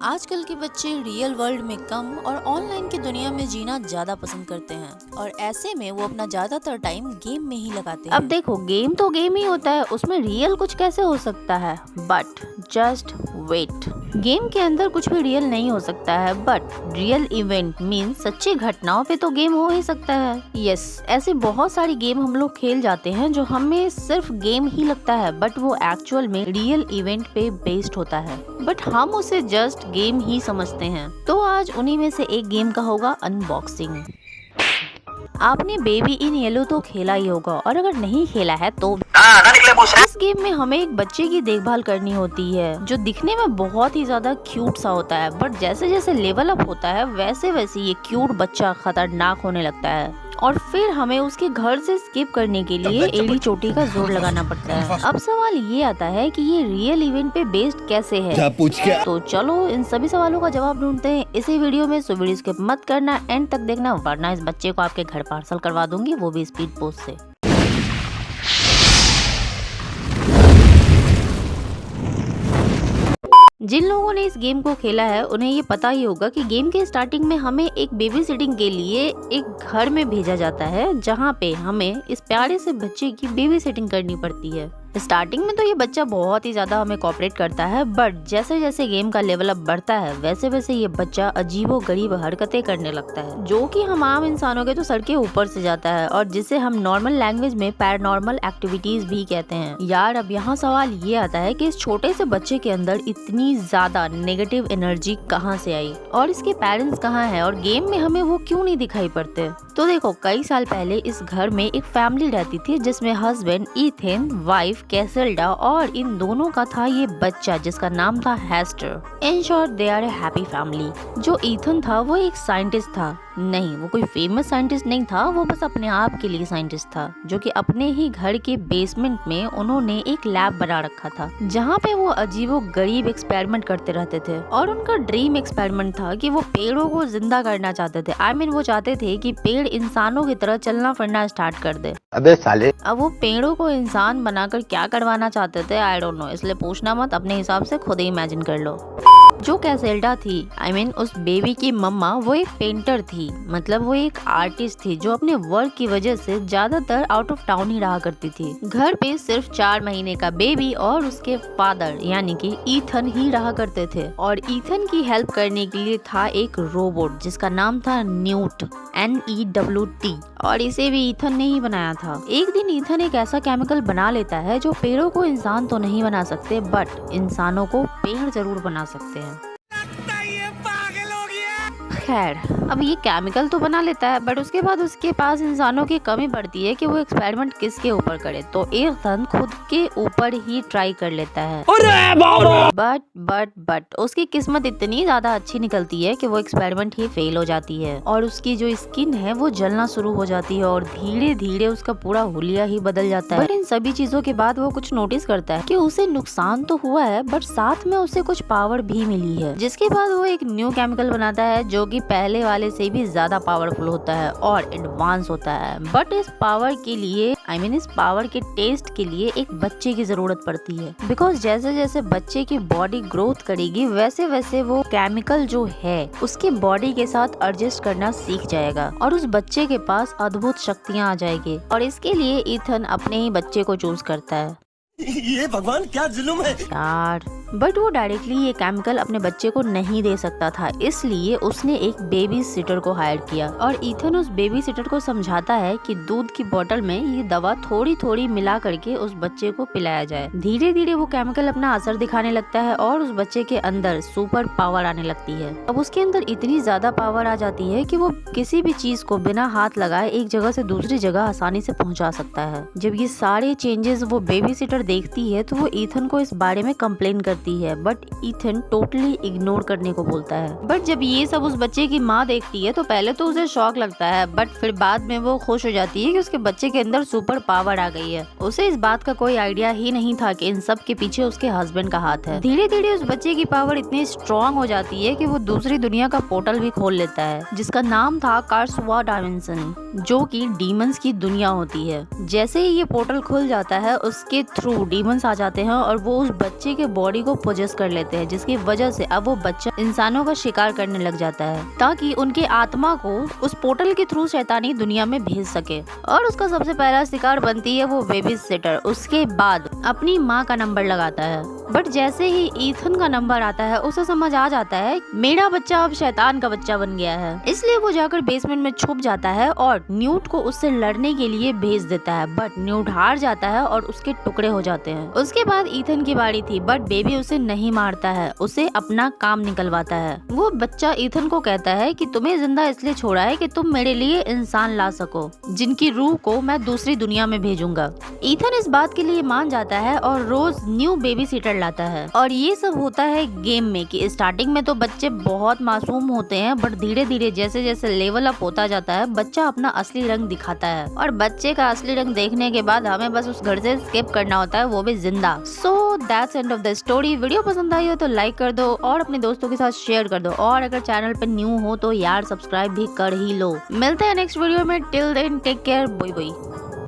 आजकल के बच्चे रियल वर्ल्ड में कम और ऑनलाइन की दुनिया में जीना ज्यादा पसंद करते हैं और ऐसे में वो अपना ज्यादातर टाइम गेम में ही लगाते हैं। अब देखो, गेम तो गेम ही होता है, उसमें रियल कुछ कैसे हो सकता है? बट जस्ट वेट, गेम के अंदर कुछ भी रियल नहीं हो सकता है, बट रियल इवेंट मीन सच्ची घटनाओं पे तो गेम हो ही सकता है। यस, ऐसे बहुत सारी गेम हम लोग खेल जाते हैं जो हमें सिर्फ गेम ही लगता है, बट वो एक्चुअल में रियल इवेंट पे बेस्ड होता है, बट हम उसे जस्ट गेम ही समझते हैं। तो आज उन्हीं में से एक गेम का होगा अनबॉक्सिंग। आपने बेबी इन येलो तो खेला ही होगा, और अगर नहीं खेला है तो इस गेम में हमें एक बच्चे की देखभाल करनी होती है जो दिखने में बहुत ही ज्यादा क्यूट सा होता है, बट जैसे जैसे लेवल अप होता है वैसे वैसे ये क्यूट बच्चा खतरनाक होने लगता है और फिर हमें उसके घर से स्किप करने के लिए एड़ी चोटी का जोर लगाना पड़ता है। अब सवाल ये आता है कि ये रियल इवेंट पे बेस्ड कैसे है? तो चलो इन सभी सवालों का जवाब ढूंढते हैं इसी वीडियो में। सो वीडियो स्किप मत करना, एंड तक देखना, वरना इस बच्चे को आपके घर पार्सल करवा दूंगी, वो भी स्पीड पोस्ट से। जिन लोगों ने इस गेम को खेला है उन्हें ये पता ही होगा कि गेम के स्टार्टिंग में हमें एक बेबी सिटिंग के लिए एक घर में भेजा जाता है जहाँ पे हमें इस प्यारे से बच्चे की बेबी सिटिंग करनी पड़ती है। स्टार्टिंग में तो ये बच्चा बहुत ही ज्यादा हमें कोऑपरेट करता है, बट जैसे जैसे गेम का लेवल अप बढ़ता है वैसे वैसे ये बच्चा अजीबो गरीब हरकतें करने लगता है जो कि हम आम इंसानों के तो सर के ऊपर से जाता है और जिसे हम नॉर्मल लैंग्वेज में पैरानॉर्मल एक्टिविटीज भी कहते हैं। यार अब यहाँ सवाल ये आता है कि इस छोटे से बच्चे के अंदर इतनी ज्यादा नेगेटिव एनर्जी कहाँ से आई और इसके पेरेंट्स कहाँ है और गेम में हमें वो क्यों नहीं दिखाई पड़ते? तो देखो, कई साल पहले इस घर में एक फैमिली रहती थी जिसमें हस्बैंड ईथन, वाइफ कैसेल्डा और इन दोनों का था ये बच्चा जिसका नाम था Hester. In short they are a happy family. जो ईथन था वो एक साइंटिस्ट था, नहीं वो कोई फेमस साइंटिस्ट नहीं था, वो बस अपने आप के लिए साइंटिस्ट था जो कि अपने ही घर के बेसमेंट में उन्होंने एक लैब बना रखा था जहाँ पे वो अजीबो गरीब एक्सपेरिमेंट करते रहते थे और उनका ड्रीम एक्सपेरिमेंट था कि वो पेड़ों को जिंदा करना चाहते थे। आई मीन वो चाहते थे कि पेड़ इंसानों की तरह चलना फिरना स्टार्ट कर दे। अबे साले, अब वो पेड़ों को इंसान बनाकर क्या करवाना चाहते थे आई डोंट नो, इसलिए पूछना मत, अपने हिसाब से खुद ही इमेजिन कर लो। जो कैसेल्डा थी, आई मीन उस बेबी की मम्मा, वो एक पेंटर थी, मतलब वो एक आर्टिस्ट थी जो अपने वर्क की वजह से ज्यादातर आउट ऑफ टाउन ही रहा करती थी। घर पे सिर्फ 4 महीने का बेबी और उसके फादर यानी कि ईथन ही रहा करते थे और ईथन की हेल्प करने के लिए था एक रोबोट जिसका नाम था न्यूट, NEWT, और इसे भी ईथन ने ही बनाया था। एक दिन ईथन एक ऐसा केमिकल बना लेता है जो पेड़ों को इंसान तो नहीं बना सकते, बट इंसानों को पेड़ जरूर बना सकते हैं। खैर, अब ये केमिकल तो बना लेता है बट उसके बाद उसके पास इंसानों की कमी पड़ती है कि वो एक्सपेरिमेंट किसके ऊपर करे, तो ईथन खुद के ऊपर ही ट्राई कर लेता है। बट उसकी किस्मत इतनी ज्यादा अच्छी निकलती है कि वो एक्सपेरिमेंट ही फेल हो जाती है और उसकी जो स्किन है वो जलना शुरू हो जाती है और धीरे धीरे उसका पूरा हुलिया ही बदल जाता है। बट इन सभी चीजों के बाद वो कुछ नोटिस करता है कि उसे नुकसान तो हुआ है बट साथ में उसे कुछ पावर भी मिली है, जिसके बाद वो एक न्यू केमिकल बनाता है जो कि पहले वाले से भी ज्यादा पावरफुल होता है और एडवांस होता है। बट इस पावर के लिए, आई मीन इस पावर के टेस्ट के लिए एक बच्चे की जरूरत पड़ती है, बिकॉज जैसे जैसे बच्चे की बॉडी ग्रोथ करेगी वैसे वैसे वो केमिकल जो है उसके बॉडी के साथ एडजस्ट करना सीख जाएगा और उस बच्चे के पास अद्भुत शक्तियाँ आ जाएगी और इसके लिए ईथन अपने ही बच्चे को चूज करता है। ये भगवान क्या जुल्म है यार, बट वो डायरेक्टली ये केमिकल अपने बच्चे को नहीं दे सकता था, इसलिए उसने एक बेबी सिटर को हायर किया और ईथन उस बेबी सिटर को समझाता है कि दूध की बोतल में ये दवा थोड़ी थोड़ी मिला करके उस बच्चे को पिलाया जाए। धीरे धीरे वो केमिकल अपना असर दिखाने लगता है और उस बच्चे के अंदर सुपर पावर आने लगती है। अब उसके अंदर इतनी ज्यादा पावर आ जाती है कि वो किसी भी चीज को बिना हाथ लगाए एक जगह से दूसरी जगह आसानी से पहुंचा सकता है। जब ये सारे चेंजेस वो बेबी सिटर देखती है तो वो ईथन को इस बारे में कंप्लेन करती है, बट ईथन टोटली इग्नोर करने को बोलता है। बट जब ये सब उस बच्चे की माँ देखती है तो पहले तो उसे शॉक लगता है, बट फिर बाद में वो खुश हो जाती है कि उसके बच्चे के अंदर सुपर पावर आ गई है। उसे इस बात का कोई आइडिया ही नहीं था कि इन सब के पीछे उसके हस्बैंड का हाथ है। धीरे धीरे उस बच्चे की पावर इतनी स्ट्रॉन्ग हो जाती है कि वो दूसरी दुनिया का पोर्टल भी खोल लेता है जिसका नाम था कार्सवा डायमेंशन, जो कि डीमंस की दुनिया होती है। जैसे ही ये पोर्टल खुल जाता है उसके थ्रू डीमंस आ जाते हैं और वो उस बच्चे के बॉडी को पोजेस कर लेते हैं, जिसकी वजह से अब वो बच्चा इंसानों का शिकार करने लग जाता है ताकि उनके आत्मा को उस पोर्टल के थ्रू शैतानी दुनिया में भेज सके। और उसका सबसे पहला शिकार बनती है वो बेबी सिटर। उसके बाद अपनी माँ का नंबर लगाता है, बट जैसे ही ईथन का नंबर आता है उसे समझ आ जाता है मेरा बच्चा अब शैतान का बच्चा बन गया है। इसलिए वो जाकर बेसमेंट में छुप जाता है और न्यूट को उससे लड़ने के लिए भेज देता है, बट न्यूट हार जाता है और उसके टुकड़े हो जाते हैं। उसके बाद ईथन की बारी थी, बट बेबी उसे नहीं मारता है, उसे अपना काम निकलवाता है। वो बच्चा ईथन को कहता है कि तुम्हें जिंदा इसलिए छोड़ा है कि तुम मेरे लिए इंसान ला सको जिनकी रूह को मैं दूसरी दुनिया में भेजूंगा। ईथन इस बात के लिए मान जाता है और रोज न्यू बेबी सीटर लाता है। और ये सब होता है गेम में कि स्टार्टिंग में तो बच्चे बहुत मासूम होते हैं, बट धीरे धीरे जैसे जैसे लेवल अप होता जाता है बच्चा अपना असली रंग दिखाता है। और बच्चे का असली रंग देखने के बाद हमें बस उस घर से स्किप करना होता है, वो भी जिंदा। So that's end of the story. Video पसंद आई हो तो लाइक कर दो और अपने दोस्तों के साथ शेयर कर दो, और अगर चैनल पे न्यू हो तो यार सब्सक्राइब भी कर ही लो। मिलते हैं नेक्स्ट वीडियो में। Till then take care, bye bye.